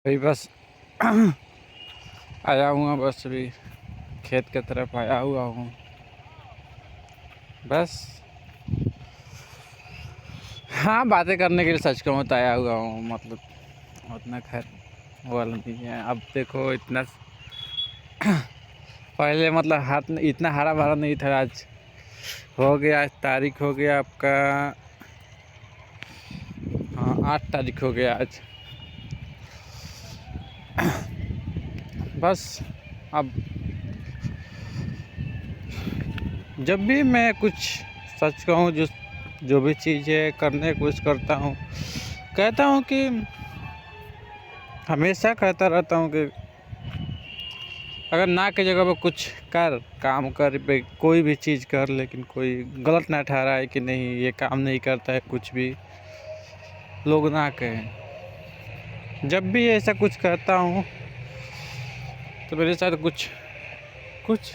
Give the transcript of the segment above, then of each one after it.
अभी बस आया हुआ, बस अभी खेत की तरफ आया हुआ हूँ। बस हाँ, बातें करने के लिए सच कहूँ तो आया हुआ हूँ। मतलब उतना खैर वो वाला नहीं है। अब देखो इतना पहले मतलब हाथ में इतना हरा भरा नहीं था। आज हो गया, आज तारीख हो गया आपका, हाँ 8 तारीख हो गया आज। बस अब जब भी मैं कुछ सच कहूँ, जो भी चीज़ें करने की कोशिश करता हूँ, कहता हूँ कि हमेशा कहता रहता हूँ कि अगर ना की जगह पर कुछ काम कर कोई भी चीज़ कर, लेकिन कोई गलत ना ठहराए कि नहीं ये काम नहीं करता है, कुछ भी लोग ना कहें। जब भी ऐसा कुछ करता हूँ तो मेरे साथ कुछ कुछ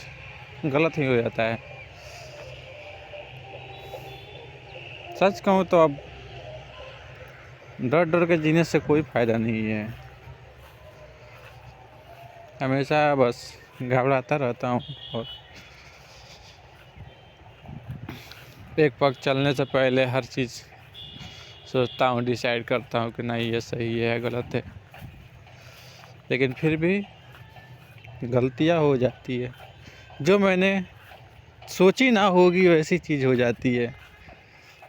गलत ही हो जाता है। सच कहूँ तो अब डर डर के जीने से कोई फ़ायदा नहीं है। हमेशा बस घबराता रहता हूँ और एक पग चलने से पहले हर चीज़ सोचता हूँ, डिसाइड करता हूँ कि नहीं ये सही है गलत है, लेकिन फिर भी गलतियाँ हो जाती है। जो मैंने सोची ना होगी वैसी चीज़ हो जाती है।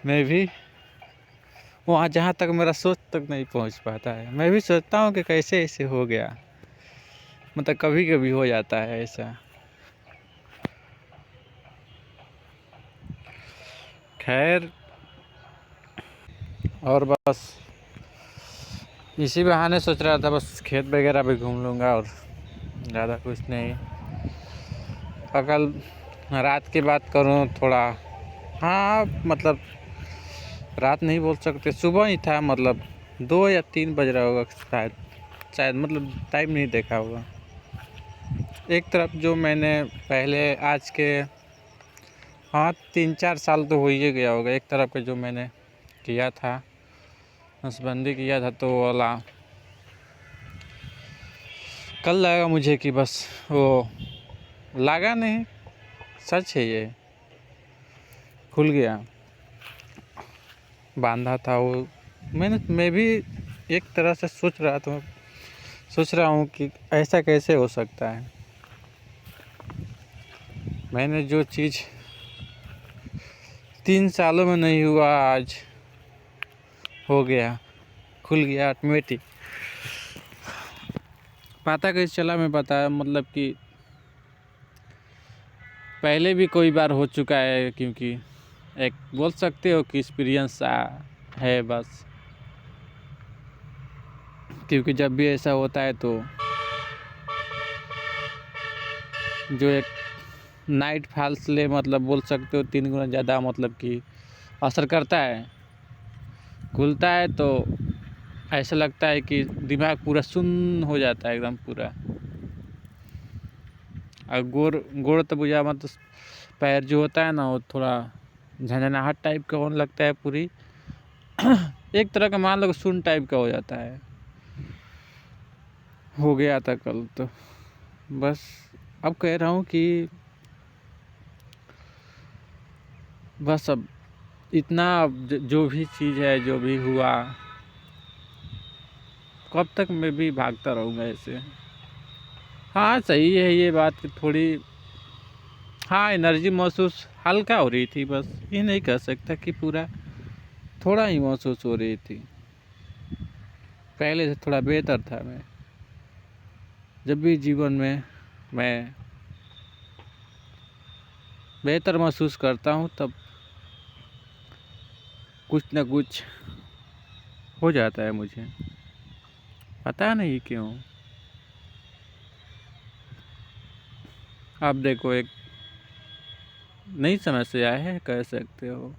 मैं भी वहाँ जहाँ तक मेरा सोच तक नहीं पहुँच पाता है। मैं भी सोचता हूँ कि कैसे ऐसे हो गया, मतलब कभी कभी हो जाता है ऐसा। खैर, और बस इसी बहाने सोच रहा था बस खेत वगैरह भी घूम लूँगा और ज़्यादा कुछ नहीं। अगर रात की बात करूँ थोड़ा, हाँ मतलब रात नहीं बोल सकते, सुबह ही था, मतलब 2 या 3 बज रहा होगा शायद शायद मतलब टाइम नहीं देखा होगा। एक तरफ जो मैंने पहले आज के, हाँ 3-4 साल तो हो ही गया होगा, एक तरफ के जो मैंने किया था, नसबंदी किया था, तो वाला कल लगा मुझे कि बस वो लगा नहीं, सच है ये, खुल गया। बांधा था वो, मैं भी एक तरह से सोच रहा हूँ कि ऐसा कैसे हो सकता है। मैंने जो चीज़ 3 सालों में नहीं हुआ, आज हो गया, खुल गया ऑटोमेटिक। पता कैसे चला मैं बता, मतलब कि पहले भी कोई बार हो चुका है, क्योंकि एक बोल सकते हो कि एक्सपीरियंस है बस। क्योंकि जब भी ऐसा होता है तो जो एक नाइट फॉल्स ले, मतलब बोल सकते हो 3 गुना ज़्यादा मतलब कि असर करता है। खुलता है तो ऐसा लगता है कि दिमाग पूरा सुन्न हो जाता है, एकदम पूरा। और गोड़ गोड़ तो बुझा मतलब पैर जो होता है ना, वो थोड़ा झंझनाहट टाइप का होने लगता है पूरी। एक तरह का मान लो सुन्न टाइप का हो जाता है, हो गया था कल तो। बस अब कह रहा हूँ कि बस अब इतना, जो भी चीज़ है, जो भी हुआ, कब तक मैं भी भागता रहूँगा ऐसे। हाँ सही है ये बात कि थोड़ी, हाँ एनर्जी महसूस हल्का हो रही थी, बस ये नहीं कह सकता कि पूरा, थोड़ा ही महसूस हो रही थी। पहले से थोड़ा बेहतर था। मैं जब भी जीवन में मैं बेहतर महसूस करता हूँ, तब कुछ न कुछ हो जाता है मुझे, पता नहीं क्यों। आप देखो, एक नई समस्या है कह सकते हो,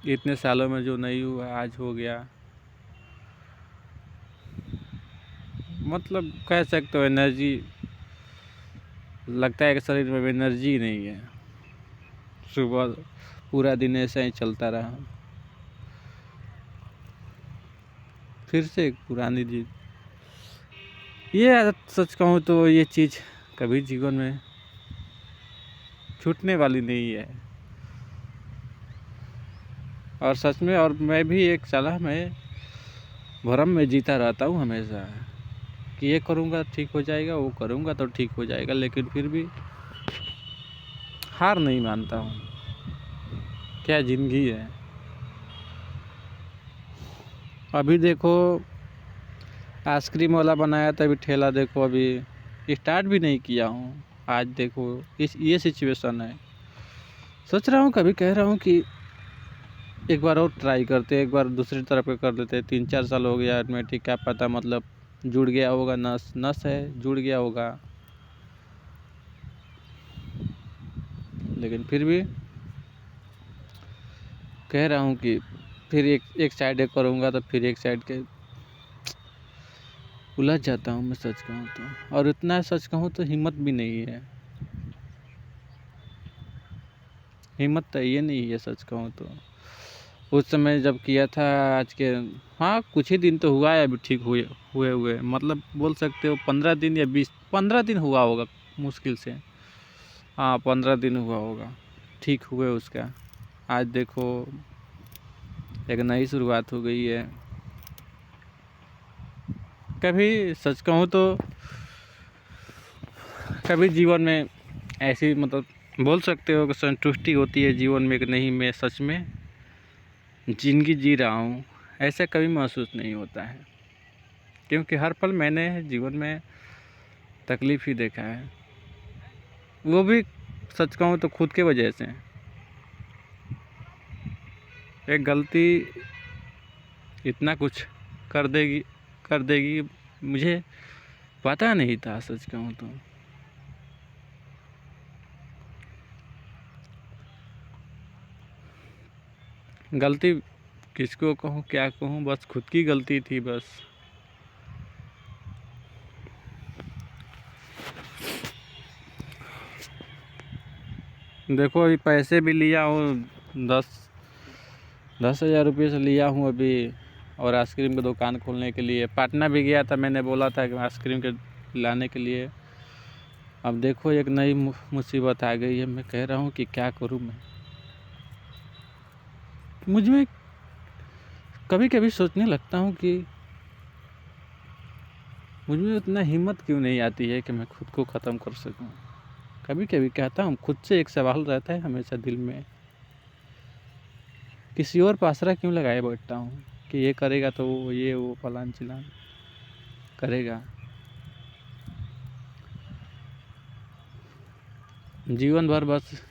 इतने सालों में जो नहीं हुआ आज हो गया। मतलब कह सकते हो एनर्जी, लगता है कि शरीर में एनर्जी नहीं है। सुबह पूरा दिन ऐसा ही चलता रहा, फिर से एक पुरानी चीज़। ये आदत सच कहूँ तो ये चीज़ कभी जीवन में छूटने वाली नहीं है। और सच में, और मैं भी एक सलाह में भ्रम में जीता रहता हूँ हमेशा कि ये करूँगा ठीक हो जाएगा, वो करूँगा तो ठीक हो जाएगा, लेकिन फिर भी हार नहीं मानता हूँ। क्या ज़िंदगी है। अभी देखो आइसक्रीम वाला बनाया था, अभी ठेला देखो अभी स्टार्ट भी नहीं किया हूँ। आज देखो ये सिचुएशन है। सोच रहा हूँ, कभी कह रहा हूँ कि एक बार और ट्राई करते, एक बार दूसरी तरफ पे कर लेते। 3-4 साल हो गया एडमिट, ठीक, क्या पता मतलब जुड़ गया होगा, नस नस है, जुड़ गया होगा। लेकिन फिर भी कह रहा हूँ कि फिर एक साइड करूँगा तो फिर एक साइड के उलझ जाता हूँ मैं, सच कहूँ तो। और इतना सच कहूँ तो हिम्मत भी नहीं है, हिम्मत तो ये नहीं है सच कहूँ तो। उस समय जब किया था, आज के हाँ कुछ ही दिन तो हुआ है अभी ठीक हुए मतलब बोल सकते हो 15 दिन या 15 दिन हुआ होगा मुश्किल से। हाँ 15 दिन हुआ होगा ठीक हुए उसका। आज देखो एक नई शुरुआत हो गई है। कभी सच कहूँ तो कभी जीवन में ऐसी मतलब बोल सकते हो कि संतुष्टि होती है जीवन में कि नहीं मैं सच में ज़िंदगी जी रहा हूँ, ऐसा कभी महसूस नहीं होता है। क्योंकि हर पल मैंने जीवन में तकलीफ़ ही देखा है, वो भी सच कहूँ तो खुद के वजह से। एक गलती इतना कुछ कर देगी मुझे पता नहीं था सच कहूँ तो। गलती किसको कहूँ क्या कहूँ, बस खुद की गलती थी बस। देखो अभी पैसे भी लिया हूँ 10,000 रुपये से लिया हूँ अभी, और आइसक्रीम की दुकान खोलने के लिए पटना भी गया था। मैंने बोला था कि आइसक्रीम के लाने के लिए। अब देखो एक नई मुसीबत आ गई है। मैं कह रहा हूँ कि क्या करूँ मैं। मुझ में कभी कभी सोचने लगता हूँ कि मुझ में उतना हिम्मत क्यों नहीं आती है कि मैं खुद को ख़त्म कर सकूँ। कभी कभी कहता हूँ, खुद से एक सवाल रहता है हमेशा दिल में, किसी और पर आसरा क्यों लगाए बैठता हूँ कि ये करेगा तो वो फलान चिलान करेगा। जीवन भर बस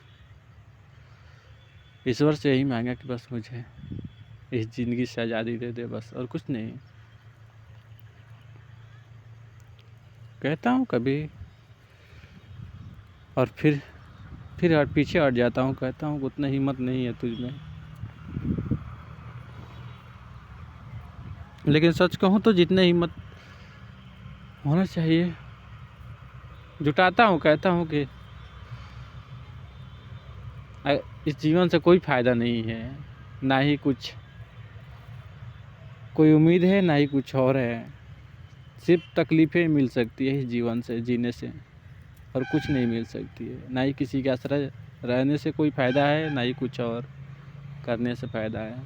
ईश्वर से यही मांगा कि बस मुझे इस ज़िंदगी से आज़ादी दे दे, बस और कुछ नहीं। कहता हूँ कभी और फिर पीछे हट जाता हूँ, कहता हूँ उतना हिम्मत नहीं है तुझ में। लेकिन सच कहूँ तो जितने हिम्मत होना चाहिए जुटाता हूँ। कहता हूँ कि इस जीवन से कोई फ़ायदा नहीं है, ना ही कुछ कोई उम्मीद है, ना ही कुछ और है। सिर्फ तकलीफ़ें मिल सकती है इस जीवन से जीने से, और कुछ नहीं मिल सकती है। ना ही किसी के आश्रय रहने से कोई फ़ायदा है, ना ही कुछ और करने से फ़ायदा है।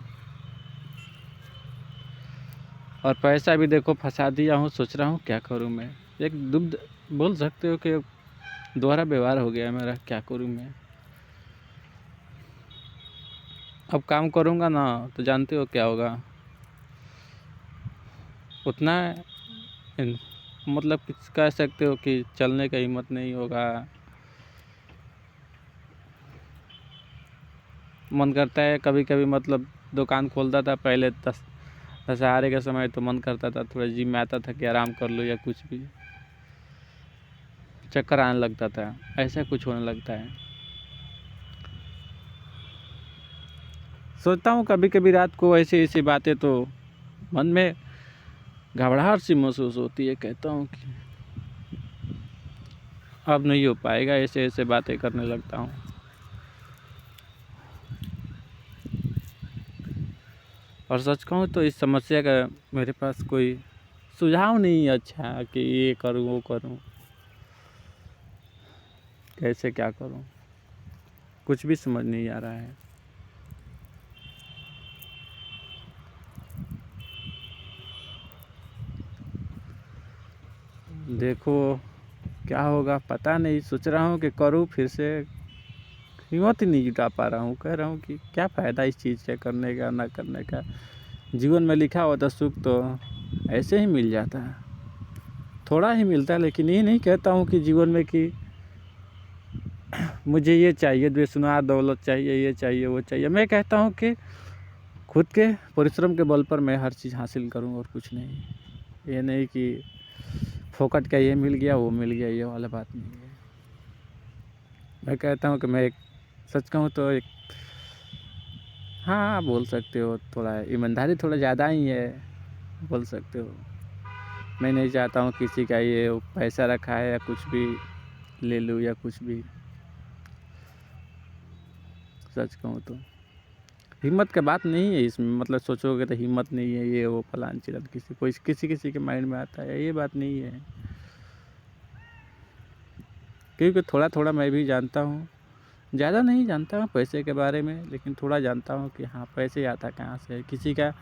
और पैसा भी देखो फंसा दिया हूँ। सोच रहा हूँ क्या करूँ मैं। एक दुग्ध बोल सकते हो कि दोहरा व्यवहार हो गया मेरा। क्या करूँ मैं। अब काम करूँगा ना तो जानते हो क्या होगा, उतना मतलब कह सकते हो कि चलने का हिम्मत नहीं होगा। मन करता है कभी कभी, मतलब दुकान खोलता था पहले दशहरे के समय, तो मन करता था थोड़ा जिम में आता था कि आराम कर लो या कुछ भी, चक्कर आने लगता था, ऐसा कुछ होने लगता है। सोचता हूँ कभी कभी रात को ऐसी ऐसी बातें तो मन में घबराहट सी महसूस होती है। कहता हूँ कि अब नहीं हो पाएगा, ऐसे ऐसे बातें करने लगता हूँ। और सच कहूँ तो इस समस्या का मेरे पास कोई सुझाव नहीं है अच्छा कि ये करूँ वो करूँ, कैसे क्या करूँ, कुछ भी समझ नहीं आ रहा है। देखो क्या होगा पता नहीं, सोच रहा हूँ कि करूँ फिर से, हिम्मत ही नहीं जुटा पा रहा हूँ। कह रहा हूँ कि क्या फ़ायदा इस चीज़ के करने का ना करने का। जीवन में लिखा हुआ था सुख तो ऐसे ही मिल जाता है, थोड़ा ही मिलता है। लेकिन ये नहीं कहता हूँ कि जीवन में कि मुझे ये चाहिए, बेशुमार दौलत चाहिए, ये चाहिए वो चाहिए। मैं कहता हूँ कि खुद के परिश्रम के बल पर मैं हर चीज़ हासिल करूँ और कुछ नहीं। ये नहीं कि फोकट का ये मिल गया वो मिल गया, ये वाला बात नहीं है। मैं कहता हूँ कि मैं एक सच कहूँ तो एक हाँ बोल सकते हो, थोड़ा ईमानदारी थोड़ा ज़्यादा ही है, बोल सकते हो। मैं नहीं चाहता हूँ किसी का ये पैसा रखा है या कुछ भी ले लूँ या कुछ भी। सच कहूँ तो हिम्मत का बात नहीं है इसमें, मतलब सोचोगे तो हिम्मत नहीं है ये वो फलान चिलान, किसी के माइंड में आता है, ये बात नहीं है। क्योंकि थोड़ा थोड़ा मैं भी जानता हूँ, ज़्यादा नहीं जानता हूँ पैसे के बारे में, लेकिन थोड़ा जानता हूँ कि हाँ पैसे आता कहाँ से है, किसी का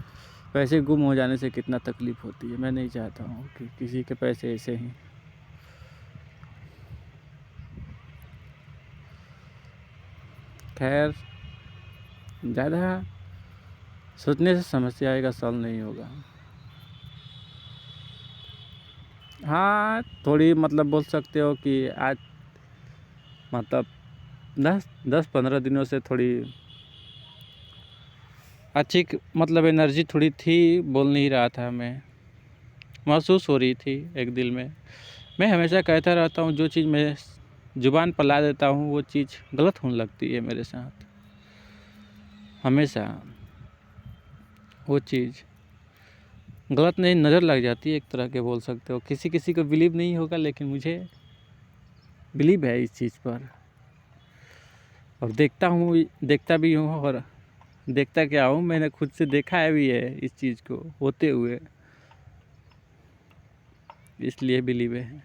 पैसे गुम हो जाने से कितना तकलीफ़ होती है। मैं नहीं चाहता हूँ कि किसी के पैसे ऐसे ही। खैर ज़्यादा सोचने से समस्या का सॉल्व नहीं होगा। हाँ थोड़ी मतलब बोल सकते हो कि आज मतलब 10-15 दिनों से थोड़ी अच्छी मतलब एनर्जी थोड़ी थी, बोल नहीं रहा था मैं, महसूस हो रही थी एक दिल में। मैं हमेशा कहता रहता हूँ जो चीज़ मैं ज़ुबान पर ला देता हूँ वो चीज़ गलत होने लगती है मेरे साथ। हमेशा वो चीज़ गलत नहीं नज़र लग जाती है, एक तरह के बोल सकते हो। किसी किसी को बिलीव नहीं होगा लेकिन मुझे बिलीव है इस चीज़ पर, और देखता भी हूँ। और देखता क्या हूँ, मैंने खुद से देखा है भी है इस चीज़ को होते हुए, इसलिए बिलीव है।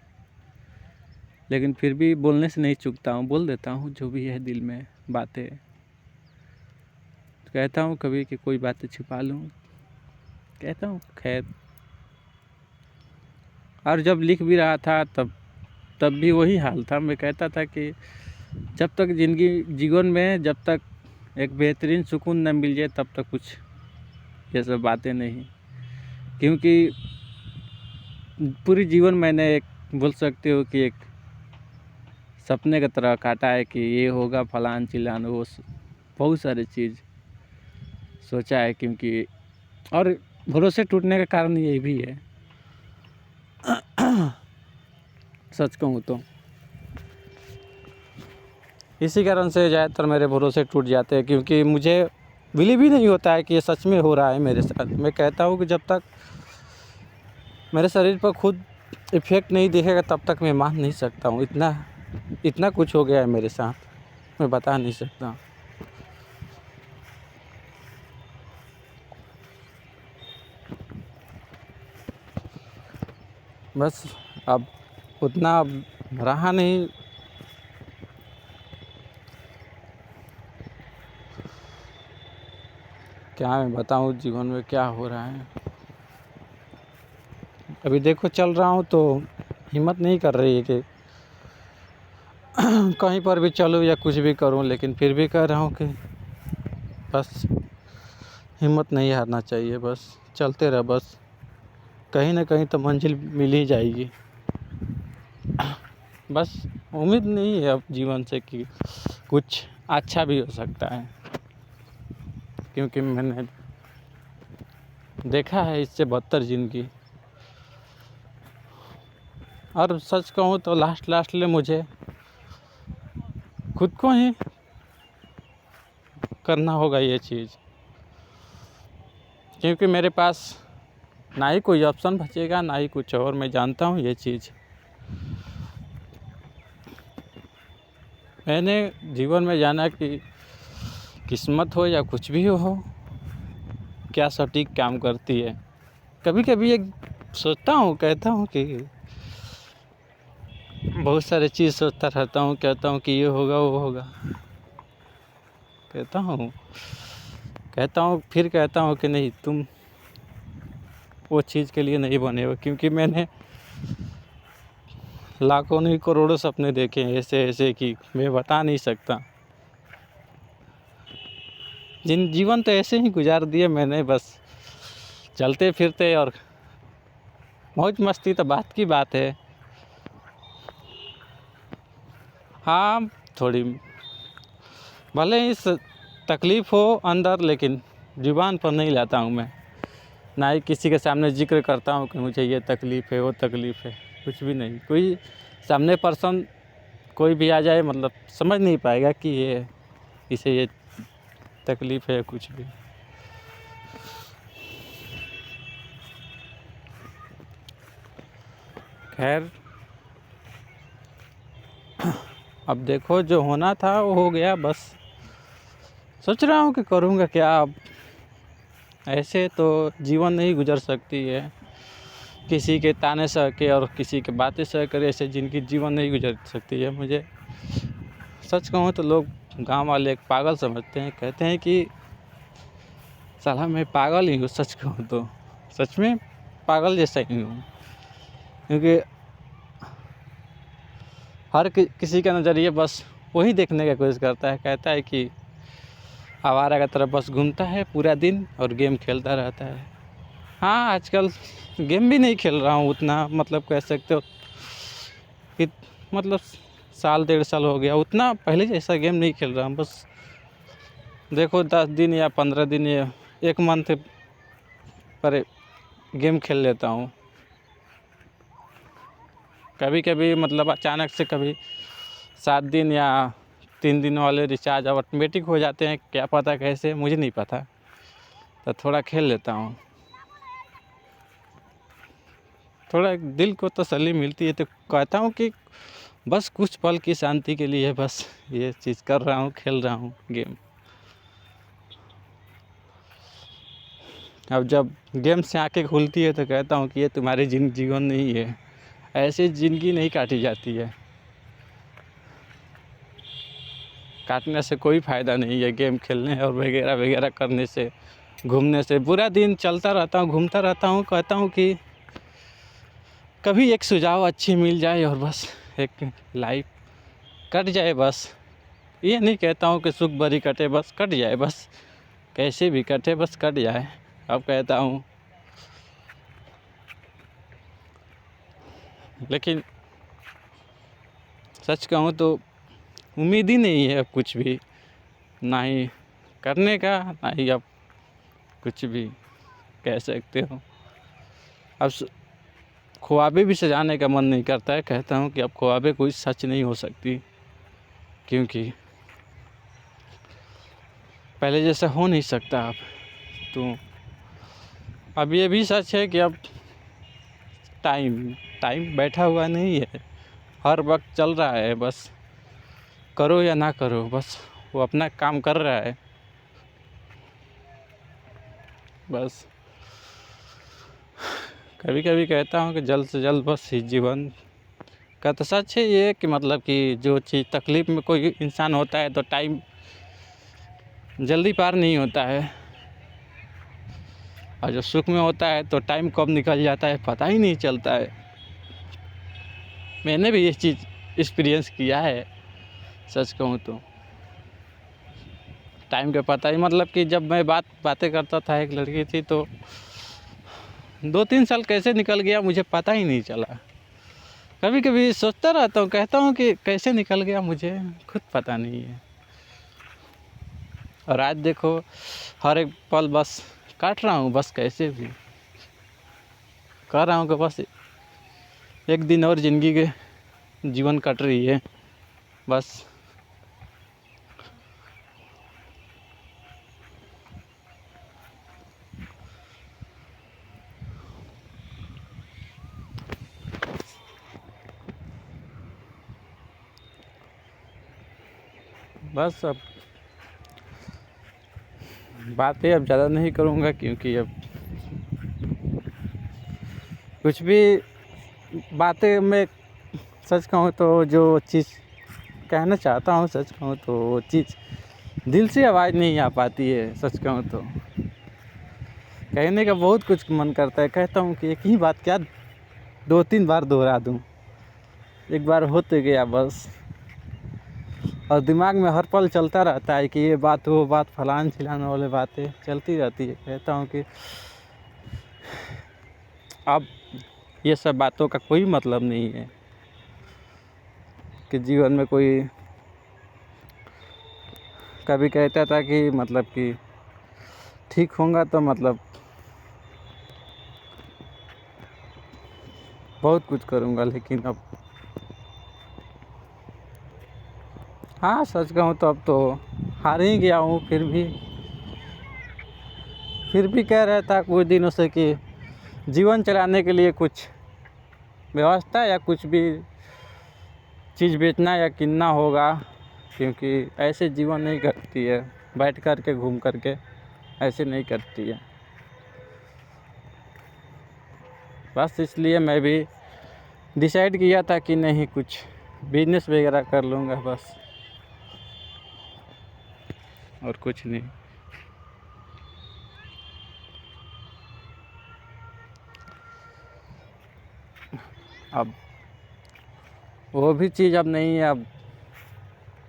लेकिन फिर भी बोलने से नहीं चूकता हूँ, बोल देता हूँ जो भी है दिल में बातें। कहता हूँ कभी कि कोई बातें छिपा लूँ, कहता हूँ खैर। और जब लिख भी रहा था तब भी वही हाल था। मैं कहता था कि जब तक जीवन में जब तक एक बेहतरीन सुकून न मिल जाए तब तक कुछ ये सब बातें नहीं। क्योंकि पूरी जीवन मैंने एक बोल सकते हो कि एक सपने की तरह काटा है कि ये होगा फलान चिलान, वो बहुत सारी चीज़ सोचा है। क्योंकि और भरोसे टूटने का कारण ये भी है सच कहूँ तो इसी कारण से ज़्यादातर मेरे भरोसे टूट जाते हैं। क्योंकि मुझे बिलीव ही नहीं होता है कि ये सच में हो रहा है मेरे साथ। मैं कहता हूँ कि जब तक मेरे शरीर पर खुद इफ़ेक्ट नहीं दिखेगा तब तक मैं मान नहीं सकता हूँ। इतना कुछ हो गया है मेरे साथ, मैं बता नहीं सकता। बस अब उतना अब रहा नहीं। क्या मैं बताऊँ जीवन में क्या हो रहा है। अभी देखो चल रहा हूँ तो हिम्मत नहीं कर रही है कि कहीं पर भी चलूँ या कुछ भी करूँ, लेकिन फिर भी कह रहा हूँ कि बस हिम्मत नहीं हारना चाहिए, बस चलते रह, बस कहीं ना कहीं तो मंजिल मिल ही जाएगी। बस उम्मीद नहीं है अब जीवन से कि कुछ अच्छा भी हो सकता है, क्योंकि मैंने देखा है इससे बदतर ज़िंदगी। और सच कहूँ तो लास्ट में मुझे खुद को ही करना होगा ये चीज़, क्योंकि मेरे पास ना ही कोई ऑप्शन बचेगा ना ही कुछ और। मैं जानता हूँ ये चीज़। मैंने जीवन में जाना कि किस्मत हो या कुछ भी हो, क्या सटीक काम करती है। कभी कभी एक सोचता हूँ, कहता हूँ कि बहुत सारे चीज़ सोचता रहता हूँ, कहता हूँ कि ये होगा वो होगा, कहता हूँ फिर कहता हूँ कि नहीं, तुम वो चीज़ के लिए नहीं बने हो, क्योंकि मैंने लाखों नहीं करोड़ों सपने देखे हैं ऐसे ऐसे कि मैं बता नहीं सकता। जिन जीवन तो ऐसे ही गुजार दिए मैंने, बस चलते फिरते और मौज मस्ती तो बात की बात है। हाँ, थोड़ी भले ही तकलीफ़ हो अंदर, लेकिन ज़ुबान पर नहीं लाता हूँ मैं, ना ही किसी के सामने जिक्र करता हूँ कि मुझे ये तकलीफ़ है वो तकलीफ़ है, कुछ भी नहीं। कोई सामने पर्सन कोई भी आ जाए, मतलब समझ नहीं पाएगा कि ये इसे ये तकलीफ़ है कुछ भी। खैर, अब देखो जो होना था वो हो गया, बस सोच रहा हूँ कि करूँगा क्या अब। ऐसे तो जीवन नहीं गुजर सकती है, किसी के ताने सह के और किसी के बातें सह कर ऐसे जिनकी जीवन नहीं गुजर सकती है। मुझे सच कहूँ तो लोग गांव वाले एक पागल समझते हैं, कहते हैं कि साला मैं पागल ही हूँ। सच कहूँ तो सच में पागल जैसा ही हूँ, क्योंकि हर किसी का नज़रिए बस वही देखने का कोशिश करता है, कहता है कि आवारा की तरह बस घूमता है पूरा दिन और गेम खेलता रहता है। हाँ, आजकल गेम भी नहीं खेल रहा हूँ उतना, मतलब कह सकते हो कि मतलब साल 1.5 साल हो गया, उतना पहले जैसा गेम नहीं खेल रहा हूँ। बस देखो 10 दिन या 15 दिन या 1 मंथ पर गेम खेल लेता हूँ। कभी कभी मतलब अचानक से कभी 7 दिन या 3 दिन वाले रिचार्ज ऑटोमेटिक हो जाते हैं, क्या पता कैसे, मुझे नहीं पता, तो थोड़ा खेल लेता हूँ। थोड़ा दिल को तसल्ली मिलती है, तो कहता हूँ कि बस कुछ पल की शांति के लिए बस ये चीज़ कर रहा हूँ, खेल रहा हूँ गेम। अब जब गेम से आंखें खुलती है तो कहता हूँ कि ये तुम्हारी जीवन नहीं है, ऐसे ज़िंदगी नहीं काटी जाती है, काटने से कोई फ़ायदा नहीं है। गेम खेलने और वगैरह वगैरह करने से, घूमने से पूरा दिन चलता रहता हूँ, घूमता रहता हूँ। कहता हूँ कि कभी एक सुझाव अच्छी मिल जाए और बस एक लाइफ कट जाए। बस ये नहीं कहता हूँ कि सुख भरी कटे, बस कट जाए, बस कैसे भी कटे, बस कट जाए। अब कहता हूँ, लेकिन सच कहूँ तो उम्मीद ही नहीं है अब कुछ भी, ना ही करने का, ना ही अब कुछ भी कह सकते हो। अब ख्वाबें भी सजाने का मन नहीं करता है, कहता हूँ कि अब ख्वाबें कोई सच नहीं हो सकती, क्योंकि पहले जैसा हो नहीं सकता अब। तो अब ये भी सच है कि अब टाइम टाइम बैठा हुआ नहीं है, हर वक्त चल रहा है। बस करो या ना करो, बस वो अपना काम कर रहा है। बस कभी कभी कहता हूँ कि जल्द से जल्द बस इस जीवन का तो सच है ये कि मतलब कि जो चीज़ तकलीफ़ में कोई इंसान होता है तो टाइम जल्दी पार नहीं होता है, और जो सुख में होता है तो टाइम कब निकल जाता है पता ही नहीं चलता है। मैंने भी ये चीज़ एक्सपीरियंस किया है, सच कहूँ तो। टाइम का पता ही, मतलब कि जब मैं बातें करता था एक लड़की थी, तो 2-3 साल कैसे निकल गया मुझे पता ही नहीं चला। कभी कभी सोचता रहता हूँ, कहता हूँ कि कैसे निकल गया मुझे खुद पता नहीं है। और आज देखो हर एक पल बस काट रहा हूँ, बस कैसे भी कर रहा हूँ कि बस एक दिन और ज़िंदगी के जीवन कट रही है बस। बस अब बातें अब ज़्यादा नहीं करूँगा, क्योंकि अब कुछ भी बातें मैं सच कहूँ तो जो चीज़ कहना चाहता हूँ, सच कहूँ तो वो चीज़ दिल से आवाज़ नहीं आ पाती है। सच कहूँ तो कहने का बहुत कुछ मन करता है, कहता हूँ कि एक ही बात क्या 2-3 बार दोहरा दूँ, एक बार हो तो गया बस। और दिमाग में हर पल चलता रहता है कि ये बात वो बात फलान चिलान वाली बातें चलती रहती है। कहता हूँ कि अब ये सब बातों का कोई मतलब नहीं है, कि जीवन में कोई कभी कहता था कि मतलब कि ठीक होगा तो मतलब बहुत कुछ करूँगा, लेकिन अब हाँ सच कहूँ तो अब तो हार ही गया हूँ। फिर भी कह रहा था कुछ दिनों से कि जीवन चलाने के लिए कुछ व्यवस्था या कुछ भी चीज़ बेचना या किनना होगा, क्योंकि ऐसे जीवन नहीं कटती है, बैठ कर के घूम कर के ऐसे नहीं कटती है। बस इसलिए मैं भी डिसाइड किया था कि नहीं कुछ बिजनेस वगैरह कर लूँगा बस, और कुछ नहीं। अब वो भी चीज़ अब नहीं है, अब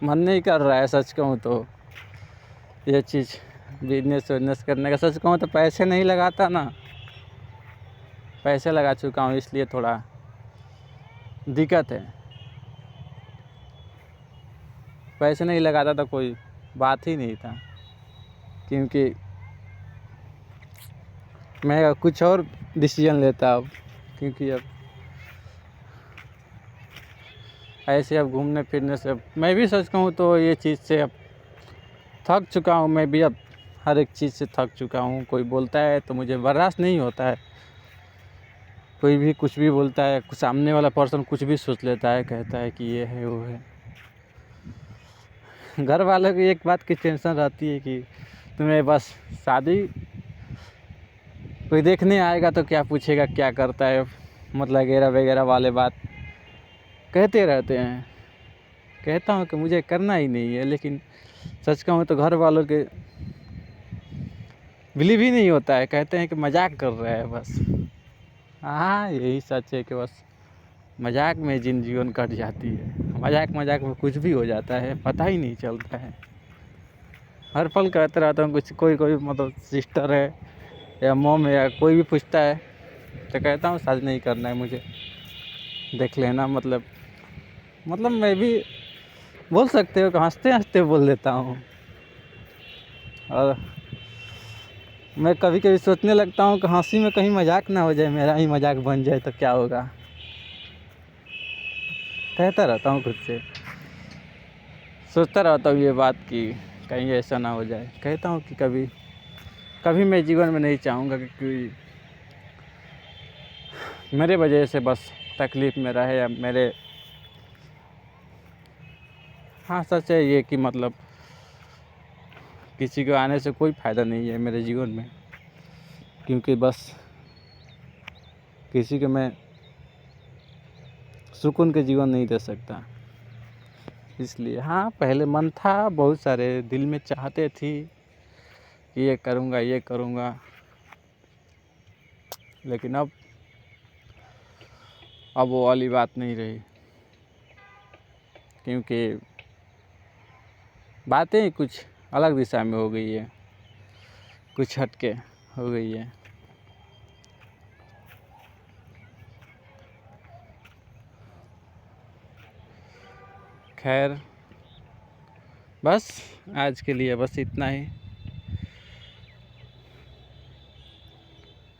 मन नहीं कर रहा है सच कहूँ तो ये चीज़ बिजनेस करने का। सच कहूँ तो पैसे नहीं लगाता ना, पैसे लगा चुका हूँ इसलिए थोड़ा दिक्कत है। पैसे नहीं लगाता तो कोई बात ही नहीं था, क्योंकि मैं कुछ और डिसीजन लेता अब, क्योंकि अब ऐसे अब घूमने फिरने से मैं भी सच कहूँ तो ये चीज़ से अब थक चुका हूँ। मैं भी अब हर एक चीज़ से थक चुका हूँ। कोई बोलता है तो मुझे बर्दाश्त नहीं होता है, कोई भी कुछ भी बोलता है, सामने वाला पर्सन कुछ भी सोच लेता है, कहता है कि ये है वो है। घर वालों की एक बात की टेंशन रहती है कि तुम्हें बस शादी कोई देखने आएगा तो क्या पूछेगा क्या करता है, मतलब वगैरह वगैरह वाले बात कहते रहते हैं। कहता हूँ कि मुझे करना ही नहीं है, लेकिन सच कहूँ तो घर वालों के बिलीव ही नहीं होता है, कहते हैं कि मजाक कर रहा है बस। हाँ यही सच है कि बस मजाक में जीवन कट जाती है। मजाक मजाक में कुछ भी हो जाता है, पता ही नहीं चलता है। हर पल कहते रहता हूँ कुछ, कोई मतलब सिस्टर है या मॉम है या कोई भी पूछता है तो कहता हूँ शादी नहीं करना है मुझे, देख लेना। मतलब मैं भी बोल सकते हो कि हंसते हंसते बोल देता हूँ। और मैं कभी कभी सोचने लगता हूँ कि हंसी में कहीं मजाक ना हो जाए, मेरा ही मजाक बन जाए तो क्या होगा। कहता रहता हूँ खुद से, सोचता रहता हूँ ये बात कि कहीं ऐसा ना हो जाए। कहता हूँ कि कभी मैं जीवन में नहीं चाहूँगा कि मेरे वजह से बस तकलीफ़ में रहे या मेरे। हाँ सच है ये कि मतलब किसी को आने से कोई फ़ायदा नहीं है मेरे जीवन में, क्योंकि बस किसी को मैं सुकून के जीवन नहीं दे सकता। इसलिए हाँ पहले मन था, बहुत सारे दिल में चाहते थी कि ये करूँगा, लेकिन अब वो वाली बात नहीं रही, क्योंकि बातें ही कुछ अलग दिशा में हो गई है, कुछ हटके हो गई है। खैर बस आज के लिए बस इतना ही।